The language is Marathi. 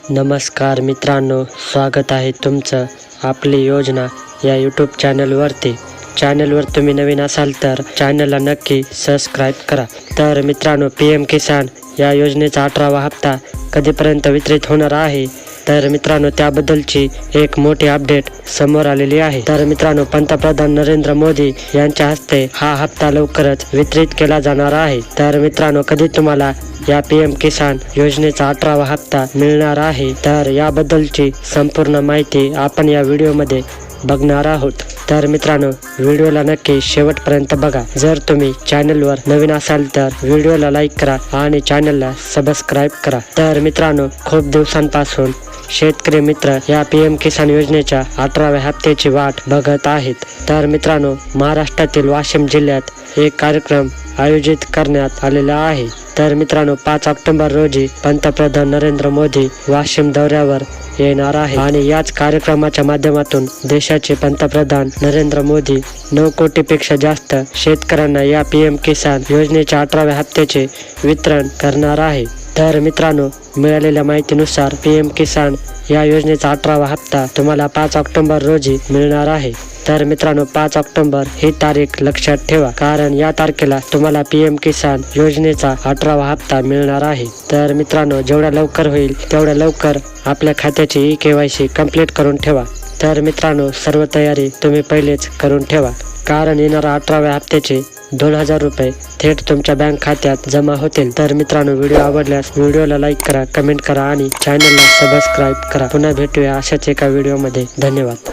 नमस्कार मित्रांनो, स्वागत आहे तुमचं आपली योजना या यूट्यूब चॅनलवरती. चॅनलवर तुम्ही नवीन असाल तर चॅनलला नक्की सबस्क्राईब करा. तर मित्रांनो, PM किसान या योजनेचा 18वा हप्ता कधीपर्यंत वितरित होणार आहे, तर मित्रांनो त्याबद्दलची एक मोठी अपडेट समोर आलेली आहे. तर मित्रांनो, पंतप्रधान नरेंद्र मोदी यांच्या हस्ते हा हप्ता लवकरच वितरित केला जाणार आहे. तर मित्रांनो, कधी तुम्हाला या PM किसान योजनेचा 18वा हप्ता मिळणार आहे, तर याबद्दलची संपूर्ण माहिती आपण या व्हिडिओमध्ये बघणार आहोत. तर मित्रांनो, व्हिडिओला नक्की शेवटपर्यंत बघा. जर तुम्ही चॅनलवर नवीन असाल तर व्हिडिओला लाईक करा आणि चॅनलला सबस्क्राईब करा. तर मित्रांनो, खूप दिवसांपासून शेतकरी मित्र या PM किसान योजनेच्या 18व्या हप्त्याची वाट बघत आहेत. तर मित्रांनो, महाराष्ट्रातील वाशिम जिल्ह्यात एक कार्यक्रम आयोजित करण्यात आलेला आहे. तर मित्रांनो, 5 ऑक्टोबर रोजी पंतप्रधान नरेंद्र मोदी वाशिम दौऱ्यावर येणार आहे आणि याच कार्यक्रमाच्या माध्यमातून देशाचे पंतप्रधान नरेंद्र मोदी 9 कोटीपेक्षा जास्त शेतकऱ्यांना या PM किसान योजनेच्या 18व्या हप्त्याचे वितरण करणार आहे. तर मित्रांनो, मिळालेल्या माहितीनुसार PM किसान या योजनेचा 18वा हप्ता तुम्हाला 5 ऑक्टोबर रोजी मिळणार आहे. तर मित्रांनो, 5 ऑक्टोबर ही तारीख लक्षात ठेवा, कारण या तारखेला तुम्हाला PM किसान योजनेचा 18वा हप्ता मिळणार आहे. तर मित्रांनो, जेवढ्या लवकर होईल तेवढ्या लवकर आपल्या खात्याची KYC कंप्लीट करून ठेवा. तर मित्रांनो, सर्व तयारी तुम्ही पहिलेच करून ठेवा, कारण येणाऱ्या 18व्या हप्त्याचे 2000 रुपये थेट तुमच्या बँक खात्यात जमा होतील. तर मित्रांनो, व्हिडिओ आवडल्यास व्हिडिओला लाईक करा, कमेंट करा आणि चॅनलला सबस्क्राईब करा. पुन्हा भेटूया अशाच एका व्हिडिओमध्ये. धन्यवाद.